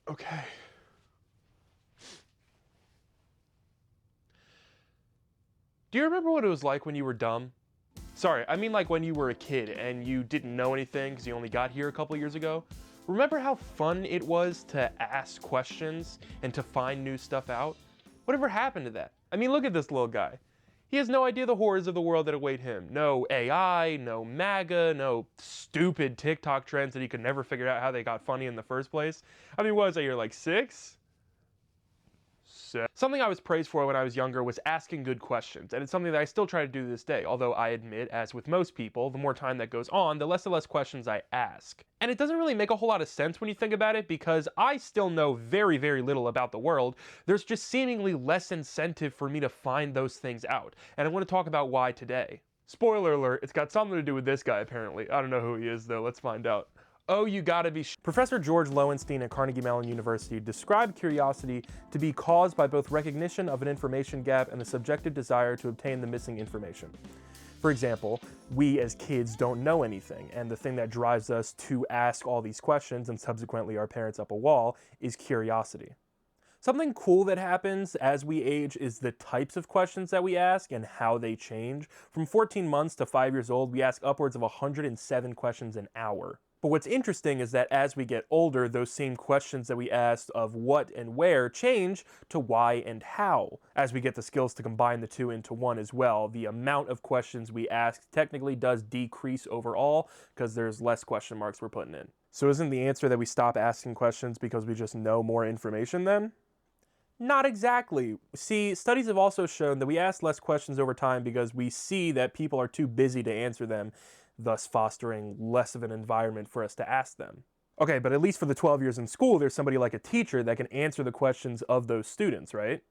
Okay. Do you remember what it was like when you were dumb? Sorry, I mean like when you were a kid and you didn't know anything because you only got here a couple years ago. Remember how fun it was to ask questions and to find new stuff out? Whatever happened to that? I mean, look at this little guy. He has no idea the horrors of the world that await him. No AI, no MAGA, no stupid TikTok trends that he could never figure out how they got funny in the first place. I mean, what was that, you're like 6? Something I was praised for when I was younger was asking good questions, and it's something that I still try to do to this day, although I admit, as with most people, the more time that goes on, the less and less questions I ask. And it doesn't really make a whole lot of sense when you think about it, because I still know very, very little about the world. There's just seemingly less incentive for me to find those things out, and I want to talk about why today. Spoiler alert, it's got something to do with this guy apparently. I don't know who he is though, let's find out. Oh, you gotta be Professor George Lowenstein at Carnegie Mellon University described curiosity to be caused by both recognition of an information gap and the subjective desire to obtain the missing information. For example, we as kids don't know anything, and the thing that drives us to ask all these questions and subsequently our parents up a wall is curiosity. Something cool that happens as we age is the types of questions that we ask and how they change. From 14 months to 5 years old, we ask upwards of 107 questions an hour. But what's interesting is that as we get older, those same questions that we asked of what and where change to why and how. As we get the skills to combine the two into one as well, the amount of questions we ask technically does decrease overall because there's less question marks we're putting in. So isn't the answer that we stop asking questions because we just know more information then? Not exactly. See, studies have also shown that we ask less questions over time because we see that people are too busy to answer them, thus fostering less of an environment for us to ask them. Okay, but at least for the 12 years in school, there's somebody like a teacher that can answer the questions of those students, right?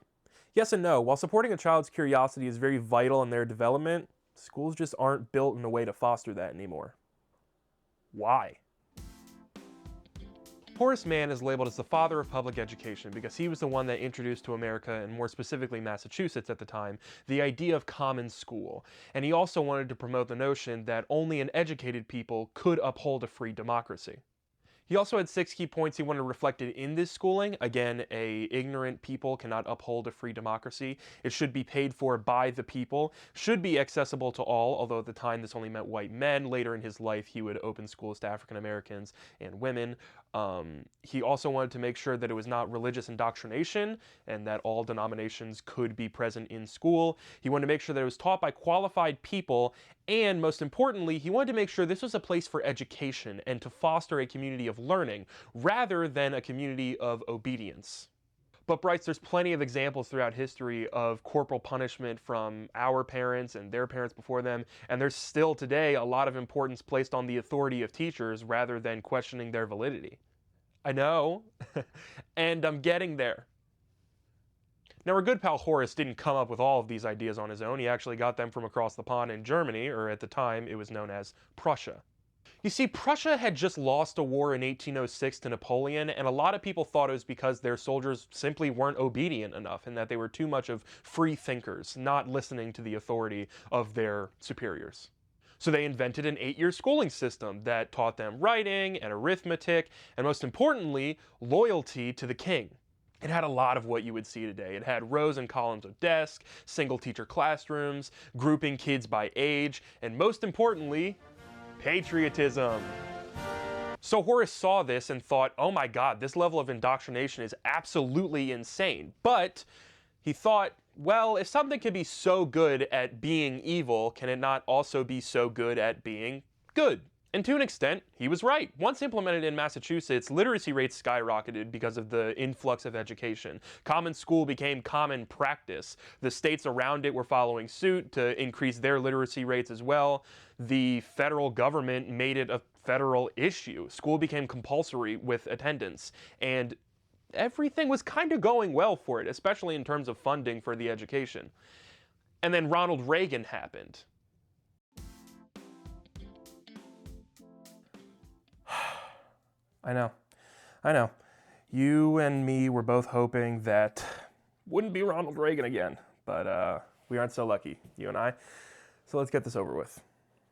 Yes and no. While supporting a child's curiosity is very vital in their development, schools just aren't built in a way to foster that anymore. Why? Horace Mann is labeled as the father of public education because he was the one that introduced to America, and more specifically Massachusetts at the time, the idea of common school. And he also wanted to promote the notion that only an educated people could uphold a free democracy. He also had 6 key points he wanted reflected in this schooling. Again, ignorant people cannot uphold a free democracy. It should be paid for by the people, should be accessible to all, although at the time this only meant white men. Later in his life, he would open schools to African Americans and women. He also wanted to make sure that it was not religious indoctrination and that all denominations could be present in school. He wanted to make sure that it was taught by qualified people, and most importantly, he wanted to make sure this was a place for education and to foster a community of learning rather than a community of obedience. But Bryce, there's plenty of examples throughout history of corporal punishment from our parents and their parents before them, and there's still today a lot of importance placed on the authority of teachers rather than questioning their validity. I know, and I'm getting there. Now, our good pal Horace didn't come up with all of these ideas on his own. He actually got them from across the pond in Germany, or at the time it was known as Prussia. You see, Prussia had just lost a war in 1806 to Napoleon, and a lot of people thought it was because their soldiers simply weren't obedient enough and that they were too much of free thinkers, not listening to the authority of their superiors. So they invented an 8-year schooling system that taught them writing and arithmetic, and most importantly, loyalty to the king. It had a lot of what you would see today. It had rows and columns of desks, single teacher classrooms, grouping kids by age, and most importantly, patriotism. So Horace saw this and thought, oh my god, this level of indoctrination is absolutely insane. But he thought, well, if something can be so good at being evil, can it not also be so good at being good? And to an extent, he was right. Once implemented in Massachusetts, literacy rates skyrocketed because of the influx of education. Common school became common practice. The states around it were following suit to increase their literacy rates as well. The federal government made it a federal issue. School became compulsory with attendance. And everything was kind of going well for it, especially in terms of funding for the education. And then Ronald Reagan happened. I know. You and me were both hoping that wouldn't be Ronald Reagan again, but we aren't so lucky, you and I. So let's get this over with.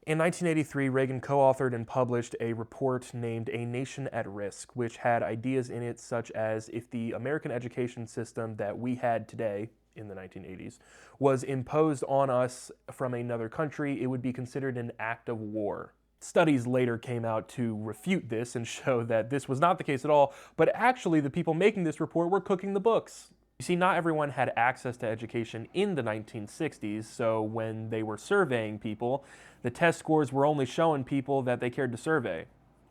In 1983, Reagan co-authored and published a report named A Nation at Risk, which had ideas in it such as if the American education system that we had today, in the 1980s, was imposed on us from another country, it would be considered an act of war. Studies later came out to refute this and show that this was not the case at all, but actually the people making this report were cooking the books. You see, not everyone had access to education in the 1960s, so when they were surveying people, the test scores were only showing people that they cared to survey,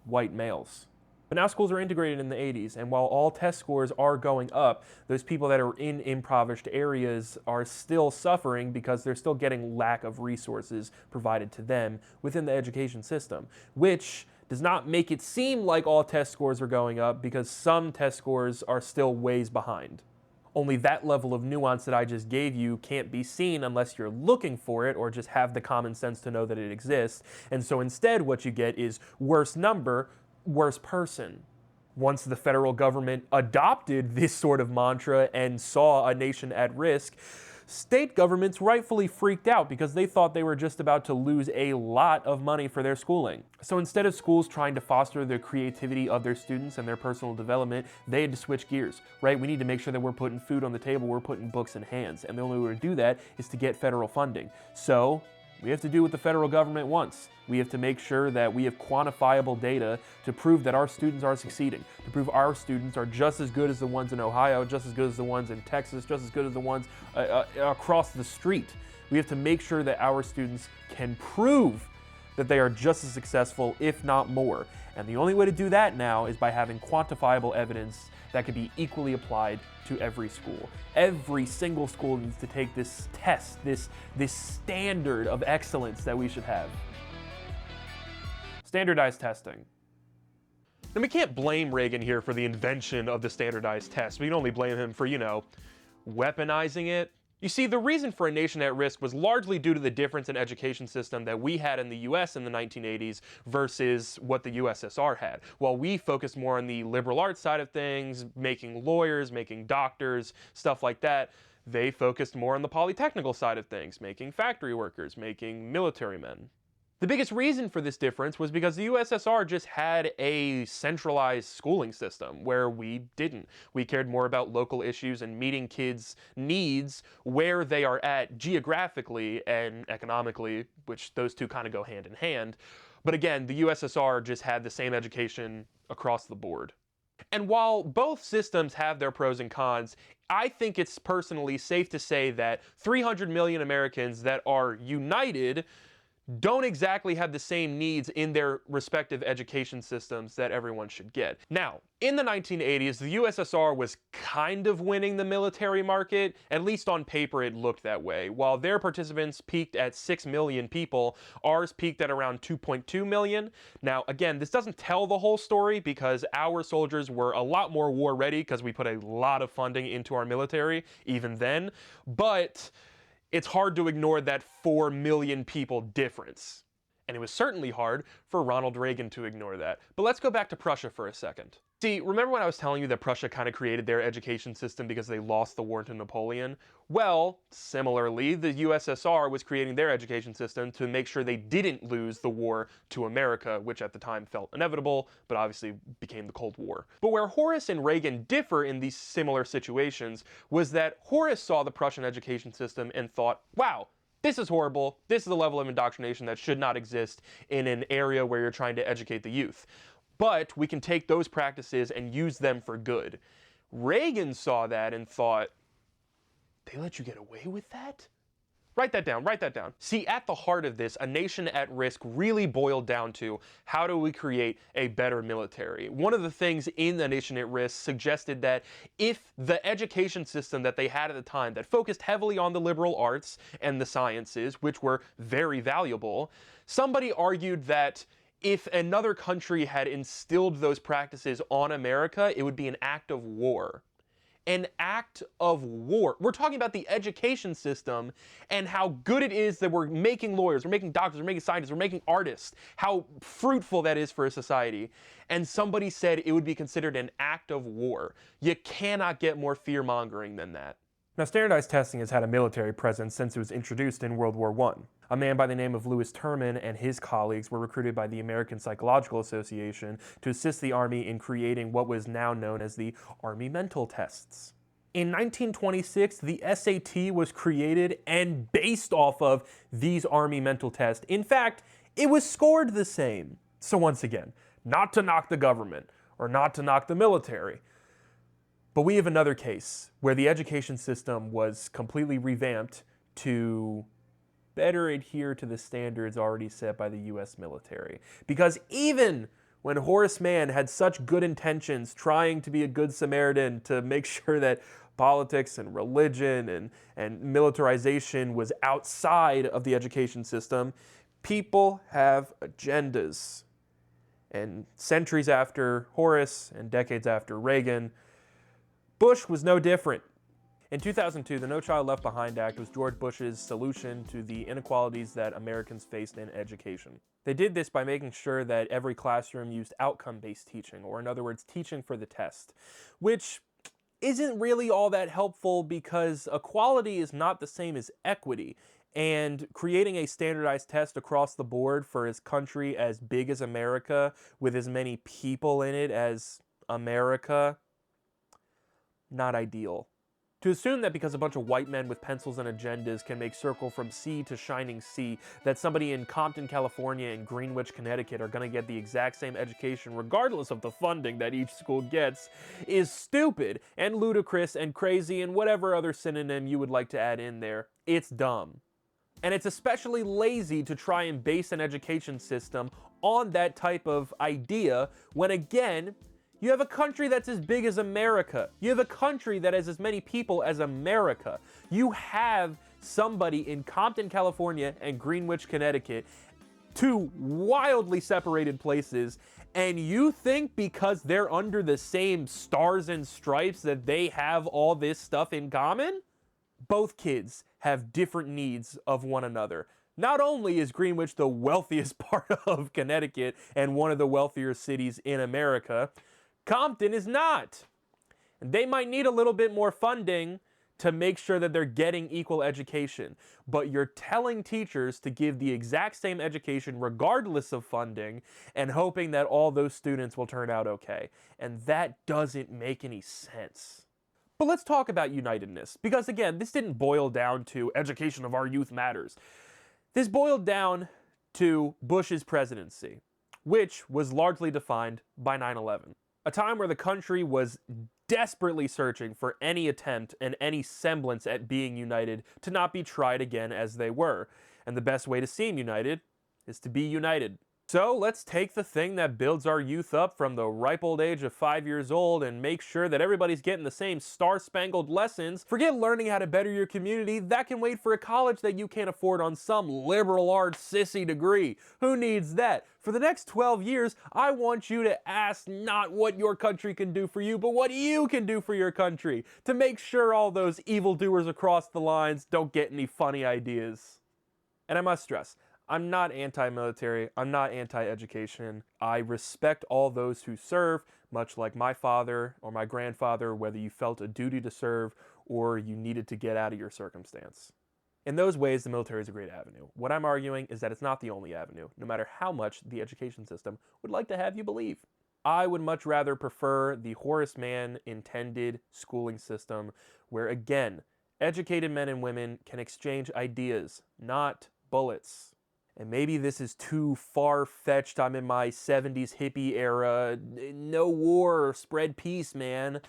white males. But now schools are integrated in the 80s, and while all test scores are going up, those people that are in impoverished areas are still suffering because they're still getting lack of resources provided to them within the education system, which does not make it seem like all test scores are going up because some test scores are still ways behind. Only that level of nuance that I just gave you can't be seen unless you're looking for it or just have the common sense to know that it exists. And so instead what you get is worse number, worse person. Once the federal government adopted this sort of mantra and saw a nation at risk, state governments rightfully freaked out because they thought they were just about to lose a lot of money for their schooling. So instead of schools trying to foster the creativity of their students and their personal development, they had to switch gears, right? We need to make sure that we're putting food on the table, we're putting books in hands. And the only way to do that is to get federal funding. So we have to do what the federal government wants. We have to make sure that we have quantifiable data to prove that our students are succeeding, to prove our students are just as good as the ones in Ohio, just as good as the ones in Texas, just as good as the ones across the street. We have to make sure that our students can prove that they are just as successful, if not more. And the only way to do that now is by having quantifiable evidence that can be equally applied to every school. Every single school needs to take this test, this standard of excellence that we should have. Standardized testing. And we can't blame Reagan here for the invention of the standardized test. We can only blame him for, weaponizing it. You see, the reason for A Nation at Risk was largely due to the difference in education system that we had in the US in the 1980s versus what the USSR had. While we focused more on the liberal arts side of things, making lawyers, making doctors, stuff like that, they focused more on the polytechnical side of things, making factory workers, making military men. The biggest reason for this difference was because the USSR just had a centralized schooling system where we didn't. We cared more about local issues and meeting kids' needs where they are at geographically and economically, which those two kind of go hand in hand. But again, the USSR just had the same education across the board. And while both systems have their pros and cons, I think it's personally safe to say that 300 million Americans that are united don't exactly have the same needs in their respective education systems that everyone should get. Now, in the 1980s, the USSR was kind of winning the military market. At least on paper, it looked that way. While their participants peaked at 6 million people, ours peaked at around 2.2 million. Now, again, this doesn't tell the whole story because our soldiers were a lot more war ready because we put a lot of funding into our military even then. But it's hard to ignore that 4 million people difference. And it was certainly hard for Ronald Reagan to ignore that. But let's go back to Prussia for a second. See, remember when I was telling you that Prussia kind of created their education system because they lost the war to Napoleon? Well, similarly, the USSR was creating their education system to make sure they didn't lose the war to America, which at the time felt inevitable, but obviously became the Cold War. But where Horace and Reagan differ in these similar situations was that Horace saw the Prussian education system and thought, wow, this is horrible. This is a level of indoctrination that should not exist in an area where you're trying to educate the youth. But we can take those practices and use them for good. Reagan saw that and thought, they let you get away with that? Write that down, write that down. See, at the heart of this, A Nation at Risk really boiled down to how do we create a better military? One of the things in A Nation at Risk suggested that if the education system that they had at the time that focused heavily on the liberal arts and the sciences, which were very valuable, somebody argued that if another country had instilled those practices on America, it would be an act of war. An act of war. We're talking about the education system and how good it is that we're making lawyers, we're making doctors, we're making scientists, we're making artists, how fruitful that is for a society. And somebody said it would be considered an act of war. You cannot get more fear-mongering than that. Now, standardized testing has had a military presence since it was introduced in World War I. A man by the name of Lewis Terman and his colleagues were recruited by the American Psychological Association to assist the Army in creating what was now known as the Army Mental Tests. In 1926, the SAT was created and based off of these Army mental tests. In fact, it was scored the same. So once again, not to knock the government or not to knock the military, but we have another case where the education system was completely revamped to better adhere to the standards already set by the US military. Because even when Horace Mann had such good intentions, trying to be a good Samaritan to make sure that politics and religion and militarization was outside of the education system, people have agendas. And centuries after Horace and decades after Reagan, Bush was no different. In 2002, the No Child Left Behind Act was George Bush's solution to the inequalities that Americans faced in education. They did this by making sure that every classroom used outcome-based teaching, or in other words, teaching for the test, which isn't really all that helpful because equality is not the same as equity. And creating a standardized test across the board for a country as big as America, with as many people in it as America, not ideal. To assume that because a bunch of white men with pencils and agendas can make circle from sea to shining sea, that somebody in Compton, California and Greenwich, Connecticut are going to get the exact same education regardless of the funding that each school gets is stupid and ludicrous and crazy and whatever other synonym you would like to add in there. It's dumb. And it's especially lazy to try and base an education system on that type of idea when, again, you have a country that's as big as America. You have a country that has as many people as America. You have somebody in Compton, California and Greenwich, Connecticut, two wildly separated places, and you think because they're under the same stars and stripes that they have all this stuff in common? Both kids have different needs of one another. Not only is Greenwich the wealthiest part of Connecticut and one of the wealthier cities in America, Compton is not. And they might need a little bit more funding to make sure that they're getting equal education. But you're telling teachers to give the exact same education regardless of funding and hoping that all those students will turn out okay. And that doesn't make any sense. But let's talk about unitedness, because again, this didn't boil down to education of our youth matters. This boiled down to Bush's presidency, which was largely defined by 9/11. A time where the country was desperately searching for any attempt and any semblance at being united to not be tried again as they were. And the best way to seem united is to be united. So let's take the thing that builds our youth up from the ripe old age of 5 years old and make sure that everybody's getting the same star-spangled lessons. Forget learning how to better your community. That can wait for a college that you can't afford on some liberal arts sissy degree. Who needs that? For the next 12 years, I want you to ask not what your country can do for you, but what you can do for your country to make sure all those evildoers across the lines don't get any funny ideas. And I must stress, I'm not anti-military, I'm not anti-education. I respect all those who serve, much like my father or my grandfather, whether you felt a duty to serve or you needed to get out of your circumstance. In those ways, the military is a great avenue. What I'm arguing is that it's not the only avenue, no matter how much the education system would like to have you believe. I would much rather prefer the Horace Mann intended schooling system where, again, educated men and women can exchange ideas, not bullets. And maybe this is too far-fetched, I'm in my 70s hippie era, no war, spread peace, man.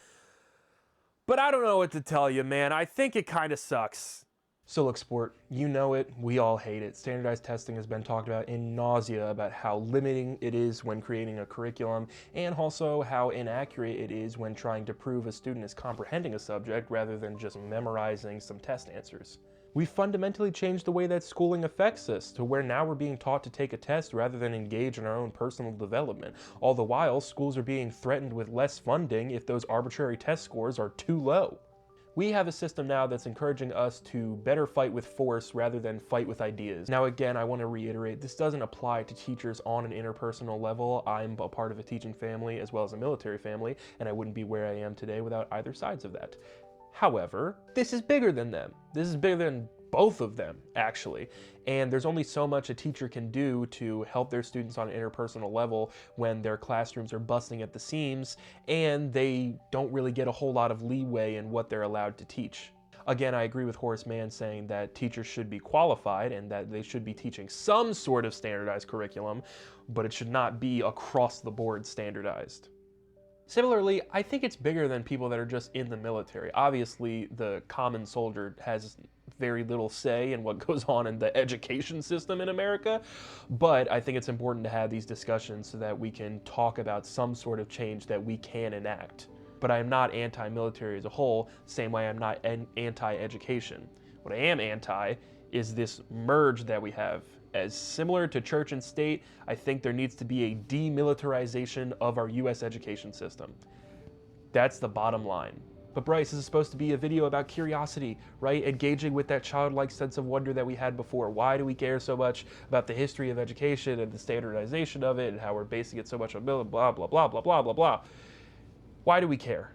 But I don't know what to tell you, man. I think it kind of sucks. So look, sport, you know it, we all hate it. Standardized testing has been talked about in nausea about how limiting it is when creating a curriculum, and also how inaccurate it is when trying to prove a student is comprehending a subject rather than just memorizing some test answers. We fundamentally changed the way that schooling affects us to where now we're being taught to take a test rather than engage in our own personal development. All the while, schools are being threatened with less funding if those arbitrary test scores are too low. We have a system now that's encouraging us to better fight with force rather than fight with ideas. Now again, I want to reiterate, this doesn't apply to teachers on an interpersonal level. I'm a part of a teaching family as well as a military family, and I wouldn't be where I am today without either sides of that. However, this is bigger than them. This is bigger than both of them, actually. And there's only so much a teacher can do to help their students on an interpersonal level when their classrooms are busting at the seams and they don't really get a whole lot of leeway in what they're allowed to teach. Again, I agree with Horace Mann saying that teachers should be qualified and that they should be teaching some sort of standardized curriculum, but it should not be across the board standardized. Similarly, I think it's bigger than people that are just in the military. Obviously, the common soldier has very little say in what goes on in the education system in America, but I think it's important to have these discussions so that we can talk about some sort of change that we can enact. But I am not anti-military as a whole, same way I'm not anti-education. What I am anti is this merge that we have. As similar to church and state, I think there needs to be a demilitarization of our US education system. That's the bottom line. But Bryce, this is supposed to be a video about curiosity, right? Engaging with that childlike sense of wonder that we had before. Why do we care so much about the history of education and the standardization of it and how we're basing it so much on blah, blah, blah, blah, blah, blah, blah, blah. Why do we care?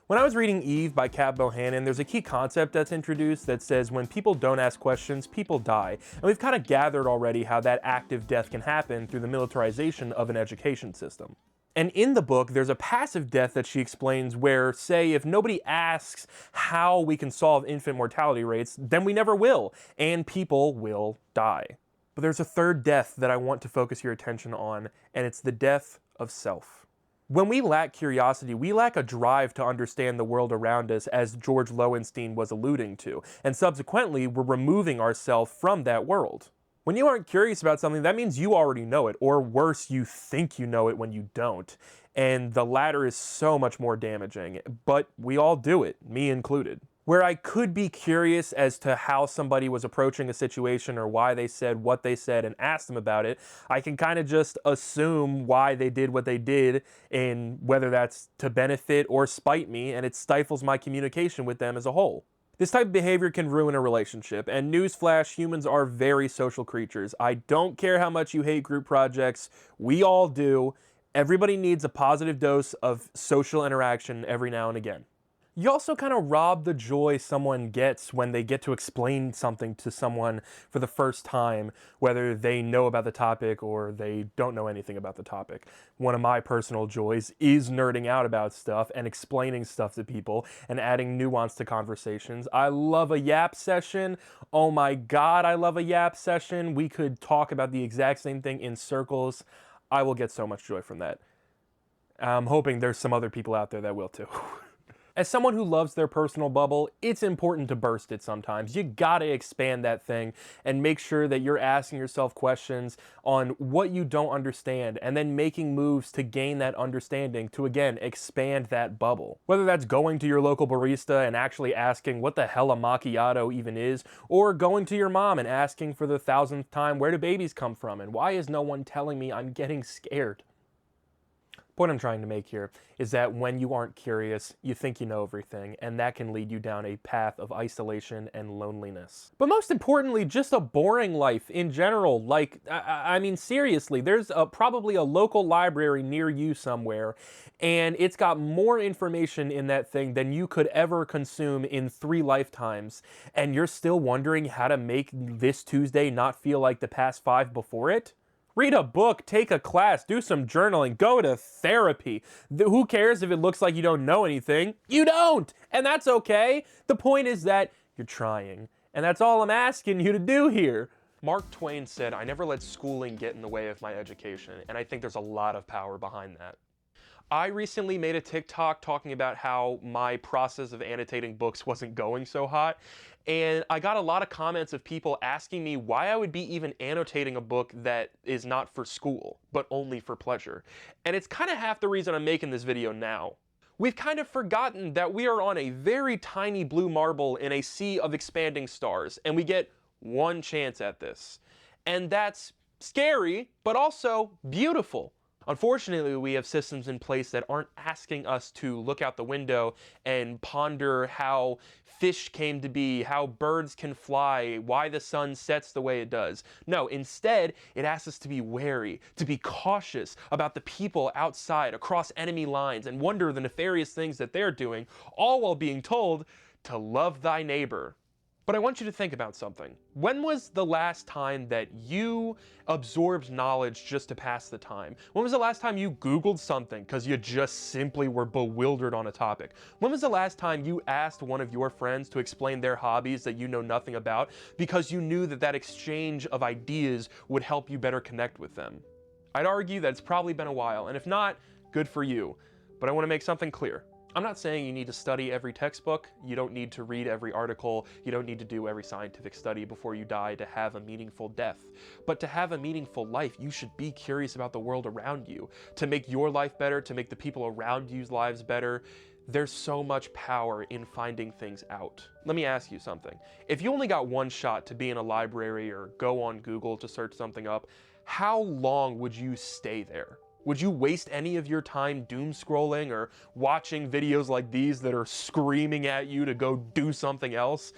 When I was reading Eve by Kat Bohannon, there's a key concept that's introduced that says when people don't ask questions, people die. And we've kind of gathered already how that active death can happen through the militarization of an education system. And in the book, there's a passive death that she explains where, say, if nobody asks how we can solve infant mortality rates, then we never will, and people will die. But there's a third death that I want to focus your attention on, and it's the death of self. When we lack curiosity, we lack a drive to understand the world around us, as George Lowenstein was alluding to, and subsequently, we're removing ourselves from that world. When you aren't curious about something, that means you already know it, or worse, you think you know it when you don't. And the latter is so much more damaging, but we all do it, me included. Where I could be curious as to how somebody was approaching a situation or why they said what they said and ask them about it, I can kind of just assume why they did what they did, and whether that's to benefit or spite me, and it stifles my communication with them as a whole. This type of behavior can ruin a relationship, and newsflash, humans are very social creatures. I don't care how much you hate group projects, we all do. Everybody needs a positive dose of social interaction every now and again. You also kind of rob the joy someone gets when they get to explain something to someone for the first time, whether they know about the topic or they don't know anything about the topic. One of my personal joys is nerding out about stuff and explaining stuff to people and adding nuance to conversations. I love a yap session. Oh my God, I love a yap session. We could talk about the exact same thing in circles. I will get so much joy from that. I'm hoping there's some other people out there that will too. As someone who loves their personal bubble, it's important to burst it sometimes. You gotta expand that thing and make sure that you're asking yourself questions on what you don't understand and then making moves to gain that understanding to, again, expand that bubble. Whether that's going to your local barista and actually asking what the hell a macchiato even is, or going to your mom and asking for the 1,000th time, where do babies come from and why is no one telling me I'm getting scared? Point I'm trying to make here is that when you aren't curious, you think you know everything, and that can lead you down a path of isolation and loneliness. But most importantly, just a boring life in general. Like, I mean, seriously, there's probably a local library near you somewhere, and it's got more information in that thing than you could ever consume in 3 lifetimes, and you're still wondering how to make this Tuesday not feel like the past 5 before it? Read a book, take a class, do some journaling, go to therapy. Who cares if it looks like you don't know anything? You don't! And that's okay. The point is that you're trying. And that's all I'm asking you to do here. Mark Twain said, "I never let schooling get in the way of my education." And I think there's a lot of power behind that. I recently made a TikTok talking about how my process of annotating books wasn't going so hot, and I got a lot of comments of people asking me why I would be even annotating a book that is not for school, but only for pleasure. And it's kind of half the reason I'm making this video now. We've kind of forgotten that we are on a very tiny blue marble in a sea of expanding stars, and we get one chance at this. And that's scary, but also beautiful. Unfortunately, we have systems in place that aren't asking us to look out the window and ponder how fish came to be, how birds can fly, why the sun sets the way it does. No, instead, it asks us to be wary, to be cautious about the people outside across enemy lines and wonder the nefarious things that they're doing, all while being told to love thy neighbor. But I want you to think about something. When was the last time that you absorbed knowledge just to pass the time? When was the last time you Googled something because you just simply were bewildered on a topic? When was the last time you asked one of your friends to explain their hobbies that you know nothing about because you knew that that exchange of ideas would help you better connect with them? I'd argue that it's probably been a while, and if not, good for you. But I want to make something clear. I'm not saying you need to study every textbook, you don't need to read every article, you don't need to do every scientific study before you die to have a meaningful death. But to have a meaningful life, you should be curious about the world around you, to make your life better, to make the people around you's lives better. There's so much power in finding things out. Let me ask you something. If you only got one shot to be in a library or go on Google to search something up, how long would you stay there? Would you waste any of your time doom scrolling or watching videos like these that are screaming at you to go do something else?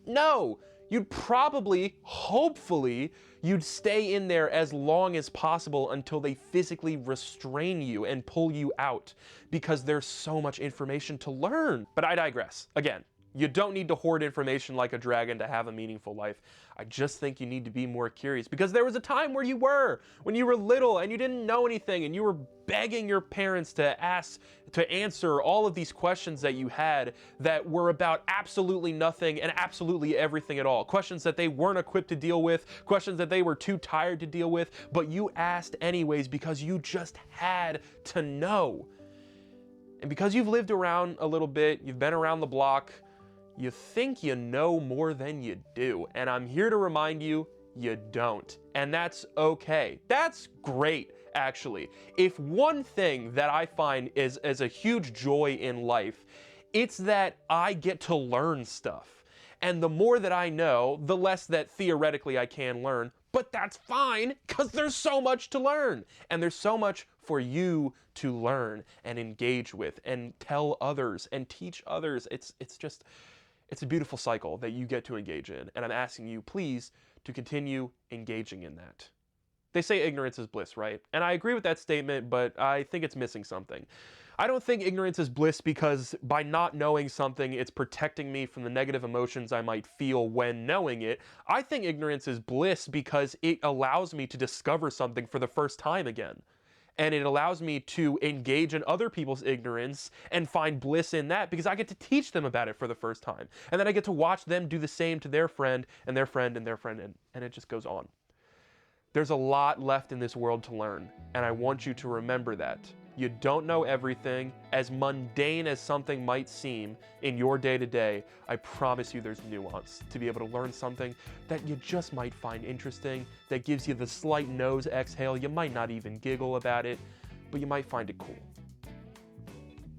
No, you'd probably, hopefully, you'd stay in there as long as possible until they physically restrain you and pull you out, because there's so much information to learn. But I digress. Again, you don't need to hoard information like a dragon to have a meaningful life. I just think you need to be more curious, because there was a time where you were, when you were little and you didn't know anything and you were begging your parents to answer all of these questions that you had that were about absolutely nothing and absolutely everything at all. Questions that they weren't equipped to deal with, questions that they were too tired to deal with, but you asked anyways because you just had to know. And because you've lived around a little bit, you've been around the block, you think you know more than you do, and I'm here to remind you, you don't. And that's okay. That's great, actually. If one thing that I find is a huge joy in life, it's that I get to learn stuff. And the more that I know, the less that theoretically I can learn, but that's fine, because there's so much to learn. And there's so much for you to learn and engage with and tell others and teach others. It's a beautiful cycle that you get to engage in, and I'm asking you, please, to continue engaging in that. They say ignorance is bliss, right? And I agree with that statement, but I think it's missing something. I don't think ignorance is bliss because by not knowing something, it's protecting me from the negative emotions I might feel when knowing it. I think ignorance is bliss because it allows me to discover something for the first time again. And it allows me to engage in other people's ignorance and find bliss in that, because I get to teach them about it for the first time. And then I get to watch them do the same to their friend and their friend and their friend, and it just goes on. There's a lot left in this world to learn, and I want you to remember that. You don't know everything. As mundane as something might seem in your day-to-day, I promise you there's nuance to be able to learn something that you just might find interesting, that gives you the slight nose exhale. You might not even giggle about it, but you might find it cool.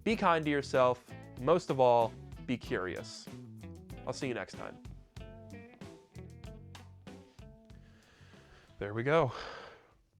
Be kind to yourself. Most of all, be curious. I'll see you next time. There we go.